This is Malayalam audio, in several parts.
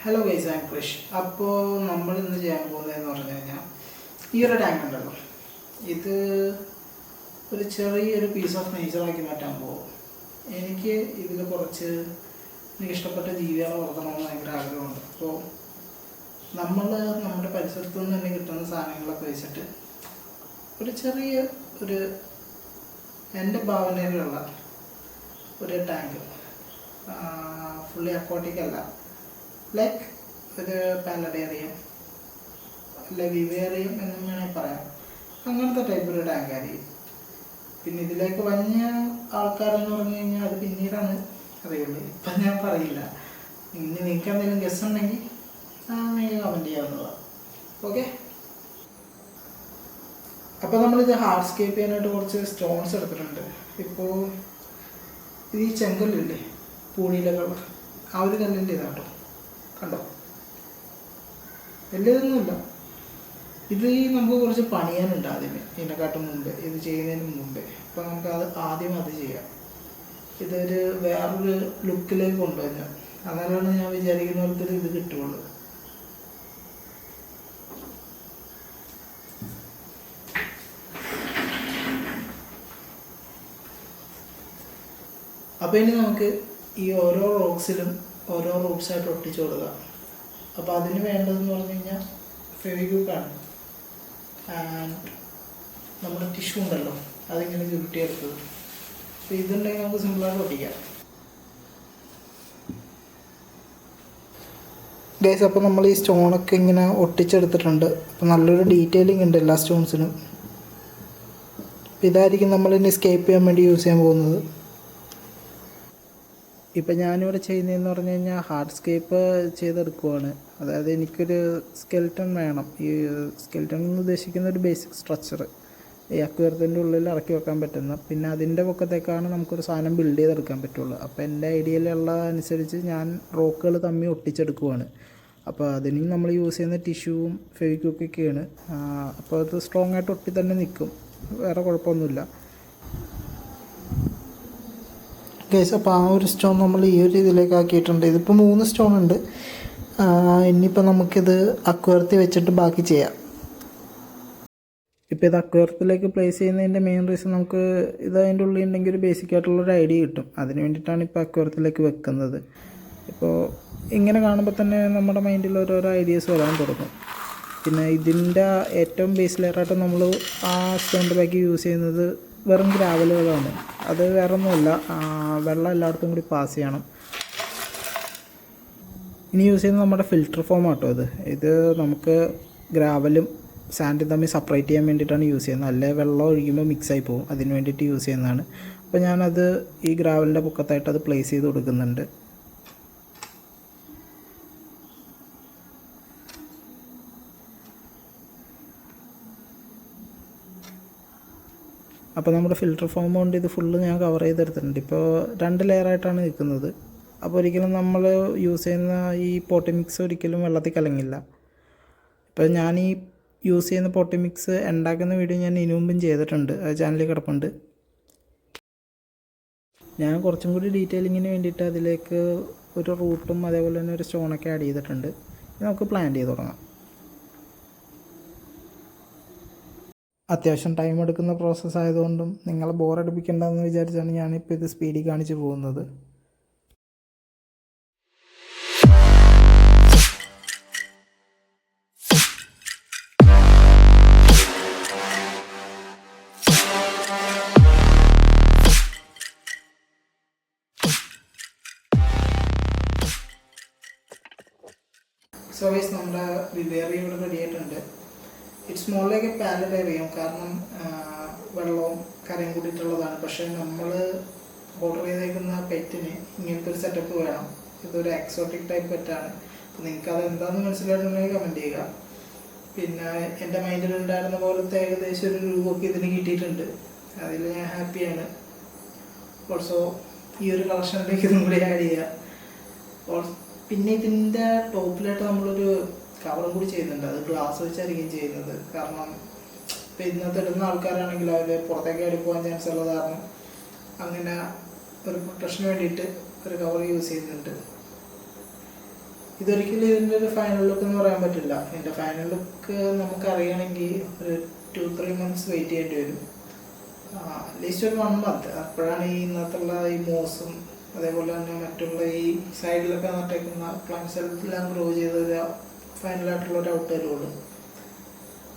Hello guys, I am Krish. അപ്പോൾ നമ്മൾ ഇന്ന് ചെയ്യാൻ പോകുന്നതെന്ന് പറഞ്ഞു കഴിഞ്ഞാൽ ഈ ഒരു ടാങ്ക് ഉണ്ടല്ലോ, ഇത് ഒരു ചെറിയൊരു പീസ് ഓഫ് നേച്ചറാക്കി മാറ്റാൻ പോകും. എനിക്ക് ഇതിൽ കുറച്ച് എനിക്ക് ഇഷ്ടപ്പെട്ട ജീവികളെ വളർത്തണമെന്ന് ഭയങ്കര ആഗ്രഹമുണ്ട്. അപ്പോൾ നമ്മൾ നമ്മുടെ പരിസരത്തു നിന്ന് തന്നെ കിട്ടുന്ന സാധനങ്ങളൊക്കെ വെച്ചിട്ട് ഒരു ചെറിയ ഒരു എൻ്റെ ഭാവനയിലുള്ള ഒരു ടാങ്ക്, ഫുള്ളി അക്വാട്ടിക് അല്ല, ലൈക്ക് ഒരു പാലഡേറിയം അല്ല വിവേറിയം എന്നും വേണമെങ്കിൽ പറയാം. അങ്ങനത്തെ ടൈപ്പ് ഒരു ടാങ്കായിരിക്കും. പിന്നെ ഇതിലേക്ക് വന്യ ആൾക്കാരെന്ന് പറഞ്ഞു കഴിഞ്ഞാൽ അത് പിന്നീടാണ് അറിയുള്ളൂ, ഇപ്പം ഞാൻ പറയില്ല. ഇനി നിങ്ങൾക്ക് എന്തെങ്കിലും ഗസ് ഉണ്ടെങ്കിൽ നിങ്ങൾക്ക് കമൻറ്റ് ചെയ്യാവുന്നതാണ്. ഓക്കെ, അപ്പോൾ നമ്മളിത് ഹാർഡ്സ്കേപ്പ് ചെയ്യാനായിട്ട് കുറച്ച് സ്റ്റോൺസ് എടുത്തിട്ടുണ്ട്. ഇപ്പോൾ ഇത് ഈ ചെങ്കല്ലില്ലേ, പൂണിയിലൊക്കെ ഉള്ള ആ ഒരു കല്ലിൻ്റെ ഇതാട്ടോ, കണ്ടോ? വലിയതൊന്നുമില്ല. ഇത് നമുക്ക് കുറച്ച് പണിയാനുണ്ട് ആദ്യമേ, ഇതിനെക്കാട്ടും മുമ്പേ, ഇത് ചെയ്യുന്നതിന് മുമ്പേ. അപ്പോൾ നമുക്ക് ആദ്യം അത് ചെയ്യാം. ഇതൊരു വേറൊരു ലുക്കിലേക്ക് കൊണ്ടുവരാം. എന്നാലാണ് ഞാൻ വിചാരിക്കുന്ന പോലത്തെ ഇത് കിട്ടുള്ളൂ. അപ്പോൾ ഇനി നമുക്ക് ഈ ഓരോ റോക്സിലും ഓരോ റൂട്ട്സായിട്ട് ഒട്ടിച്ചു കൊടുക്കാം. അപ്പോൾ അതിന് വേണ്ടതെന്ന് പറഞ്ഞു കഴിഞ്ഞാൽ ഫെവിക്വിക്കാണ്. ആൻഡ് നമ്മുടെ ടിഷ്യൂ ഉണ്ടല്ലോ, അതിങ്ങനെ ചുരുട്ടിയെടുത്തത്. അപ്പോൾ ഇതുണ്ടെങ്കിൽ നമുക്ക് സിമ്പിളായിട്ട് ഒട്ടിക്കാം. ഗൈസ്, അപ്പോൾ നമ്മൾ ഈ സ്റ്റോണൊക്കെ ഇങ്ങനെ ഒട്ടിച്ചെടുത്തിട്ടുണ്ട്. അപ്പോൾ നല്ലൊരു ഡീറ്റെയിലിംഗ് ഉണ്ട് എല്ലാ സ്റ്റോൺസിനും. അപ്പോൾ ഇതായിരിക്കും നമ്മളിനി സ്കേപ്പ് ചെയ്യാൻ വേണ്ടി യൂസ് ചെയ്യാൻ പോകുന്നത്. ഇപ്പം ഞാനിവിടെ ചെയ്യുന്നതെന്ന് പറഞ്ഞു കഴിഞ്ഞാൽ ഹാർഡ്സ്കേപ്പ് ചെയ്തെടുക്കുവാണ്. അതായത് എനിക്കൊരു സ്കെൽട്ടൺ വേണം. ഈ സ്കെൽട്ടൺ എന്ന് ഉദ്ദേശിക്കുന്ന ഒരു ബേസിക് സ്ട്രക്ചർ ഈ അക്വേറിയത്തിൻ്റെ ഉള്ളിൽ ഇറക്കി വെക്കാൻ പറ്റുന്ന, പിന്നെ അതിൻ്റെ പൊക്കത്തേക്കാണ് നമുക്കൊരു സാധനം ബിൽഡ് ചെയ്തെടുക്കാൻ പറ്റുള്ളൂ. അപ്പോൾ എൻ്റെ ഐഡിയയിലുള്ള അനുസരിച്ച് ഞാൻ റോക്കുകൾ തമ്മിൽ ഒട്ടിച്ചെടുക്കുവാണ്. അപ്പോൾ അതിന് നമ്മൾ യൂസ് ചെയ്യുന്ന ടിഷ്യൂവും ഫെവിക്വിക്കൊക്കെയാണ്. അപ്പോൾ അത് സ്ട്രോങ് ആയിട്ട് ഒട്ടി തന്നെ നിൽക്കും, വേറെ കുഴപ്പമൊന്നുമില്ല. ഗൈസ്, അപ്പോൾ ആ ഒരു സ്റ്റോൺ നമ്മൾ ഈ ഒരു ഇതിലേക്ക് ആക്കിയിട്ടുണ്ട്. ഇതിപ്പോൾ 3 സ്റ്റോൺ ഉണ്ട്. ഇനിയിപ്പോൾ നമുക്കിത് അക്വേറിയത്തിൽ വെച്ചിട്ട് ബാക്കി ചെയ്യാം. ഇപ്പോൾ ഇത് അക്വേറിയത്തിലേക്ക് പ്ലേസ് ചെയ്യുന്നതിൻ്റെ മെയിൻ റീസൺ, നമുക്ക് ഇത് അതിൻ്റെ ഉള്ളിൽ ഉണ്ടെങ്കിൽ ഒരു ബേസിക് ആയിട്ടുള്ളൊരു ഐഡിയ കിട്ടും. അതിന് വേണ്ടിയിട്ടാണ് ഇപ്പോൾ അക്വേറിയത്തിലേക്ക് വെക്കുന്നത്. ഇപ്പോൾ ഇങ്ങനെ കാണുമ്പോൾ തന്നെ നമ്മുടെ മൈൻഡിൽ ഓരോരോ ഐഡിയാസ് വരാൻ തുടങ്ങും. പിന്നെ ഇതിൻ്റെ ഏറ്റവും ബേസ് ലെയറായിട്ട് നമ്മൾ ആ സ്റ്റോണിൻ്റെ ബാക്കി യൂസ് ചെയ്യുന്നത് വെറും ഗ്രാവലുകളാണ്. അത് വേറെ ഒന്നുമല്ല, വെള്ളം എല്ലായിടത്തും കൂടി പാസ് ചെയ്യണം. ഇനി യൂസ് ചെയ്യുന്നത് നമ്മുടെ ഫിൽറ്റർ ഫോം ആട്ടോ. ഇത് നമുക്ക് ഗ്രാവലും സാൻഡും തമ്മിൽ സെപ്പറേറ്റ് ചെയ്യാൻ വേണ്ടിയിട്ടാണ് യൂസ് ചെയ്യുന്നത്. അല്ലെ വെള്ളം ഒഴിക്കുമ്പോൾ മിക്സായി പോകും, അതിന് വേണ്ടിയിട്ട് യൂസ് ചെയ്യുന്നതാണ്. അപ്പോൾ ഞാനത് ഈ ഗ്രാവലിൻ്റെ പൊക്കത്തായിട്ട് അത് പ്ലേസ് ചെയ്ത് കൊടുക്കുന്നുണ്ട്. അപ്പോൾ നമ്മുടെ ഫിൽറ്റർ ഫോം കൊണ്ട് ഇത് ഫുള്ള് ഞാൻ കവർ ചെയ്തെടുത്തിട്ടുണ്ട്. ഇപ്പോൾ 2 ലെയറായിട്ടാണ് നിൽക്കുന്നത്. അപ്പോൾ ഒരിക്കലും നമ്മൾ യൂസ് ചെയ്യുന്ന ഈ പോട്ടി മിക്സ് ഒരിക്കലും വെള്ളത്തിൽ കലങ്ങില്ല. ഇപ്പോൾ ഞാൻ ഈ യൂസ് ചെയ്യുന്ന പോട്ടി മിക്സ് ഉണ്ടാക്കുന്ന വീഡിയോ ഞാൻ ഇതിനു മുമ്പും ചെയ്തിട്ടുണ്ട്, അത് ചാനലിൽ കിടപ്പുണ്ട്. ഞാൻ കുറച്ചും കൂടി ഡീറ്റെയിലിങ്ങിന് വേണ്ടിയിട്ട് അതിലേക്ക് ഒരു റൂട്ടും അതേപോലെ തന്നെ ഒരു സ്റ്റോണൊക്കെ ആഡ് ചെയ്തിട്ടുണ്ട്. നമുക്ക് പ്ലാൻ ചെയ്ത് തുടങ്ങാം. അത്യാവശ്യം ടൈം എടുക്കുന്ന പ്രോസസ്സ് ആയതുകൊണ്ടും നിങ്ങളെ ബോറടിപ്പിക്കേണ്ടതെന്ന് വിചാരിച്ചാണ് ഞാനിപ്പോൾ ഇത് സ്പീഡിൽ കാണിച്ച് പോകുന്നത്. സോ ഗൈസ്, നമ്മുടെ വിവേറിയം ഇവിടെ റെഡി ആയിട്ടുണ്ട്. ഇറ്റ്സ് മോർ ലൈക്ക് എ പാലഡേറിയം, കാരണം വെള്ളവും കരയും കൂടിയിട്ടുള്ളതാണ്. പക്ഷേ നമ്മൾ ഓർഡർ ചെയ്തേക്കുന്ന പെറ്റിന് ഇങ്ങനത്തെ ഒരു സെറ്റപ്പ് വേണം. ഇതൊരു എക്സോട്ടിക് ടൈപ്പ് പെറ്റാണ്. അപ്പോൾ നിങ്ങൾക്ക് അത് എന്താണെന്ന് മനസ്സിലായിട്ടുണ്ടെങ്കിൽ കമൻറ്റ് ചെയ്യുക. പിന്നെ എൻ്റെ മൈൻഡിലുണ്ടായിരുന്ന പോലത്തെ ഏകദേശം ഒരു രൂപമൊക്കെ ഇതിന് കിട്ടിയിട്ടുണ്ട്. അതിൽ ഞാൻ ഹാപ്പിയാണ്. ഓൾസോ ഈ ഒരു കളക്ഷനിലേക്ക് ഇതും കൂടി ആഡ് ചെയ്യുക. പിന്നെ ഇതിൻ്റെ ടോപ്പിലായിട്ട് നമ്മളൊരു കവറും കൂടി ചെയ്യുന്നുണ്ട്. അത് ഗ്ലാസ് വെച്ചായിരിക്കും ചെയ്യുന്നത്. കാരണം ഇപ്പോൾ ഇന്നത്തെ ഇടുന്ന ആൾക്കാരാണെങ്കിൽ അവർ പുറത്തേക്ക് ആടി പോകാൻ ചാൻസ് ഉള്ളത് കാരണം അങ്ങനെ ഒരു പ്രൊട്ടക്ഷന് വേണ്ടിയിട്ട് ഒരു കവർ യൂസ് ചെയ്യുന്നുണ്ട്. ഇതൊരിക്കലും ഇതിൻ്റെ ഒരു ഫൈനൽ ലുക്ക് എന്ന് പറയാൻ പറ്റില്ല. ഇതിൻ്റെ ഫൈനൽ ലുക്ക് നമുക്ക് അറിയണമെങ്കിൽ ഒരു 2-3 months വെയിറ്റ് ചെയ്യേണ്ടി വരും. അറ്റ്ലീസ്റ്റ് ഒരു 1 month. അപ്പോഴാണ് ഈ ഇന്നത്തുള്ള ഈ മോസും അതേപോലെ തന്നെ മറ്റുള്ള ഈ സൈഡിലൊക്കെ നട്ടേക്കുന്ന പ്ലാന്റ്സ് എല്ലാം ഗ്രോ ചെയ്തൊരു ഫൈനലായിട്ടുള്ള ഒരു ഔട്ട് വരുള്ളൂ.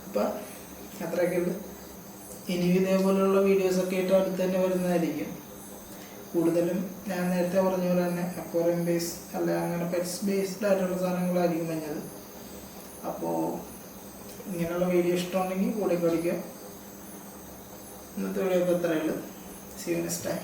അപ്പം അത്രയൊക്കെ ഉള്ളു. ഇനിയും ഇതേപോലെയുള്ള വീഡിയോസൊക്കെ ആയിട്ട് അടുത്ത് തന്നെ വരുന്നതായിരിക്കും. കൂടുതലും ഞാൻ നേരത്തെ പറഞ്ഞ പോലെ തന്നെ അക്വേറിയം ബേസ് അല്ല അങ്ങനെ പെറ്റ്സ് ബേസ്ഡ് ആയിട്ടുള്ള സാധനങ്ങളായിരിക്കും മഞ്ഞത്. അപ്പോൾ ഇങ്ങനെയുള്ള വീഡിയോ ഇഷ്ടമുണ്ടെങ്കിൽ കൂടെ പഠിക്കുക. ഇന്നത്തെ വീഡിയോ ഇപ്പോൾ ഇത്രയേ ഉള്ളൂ. See you next time.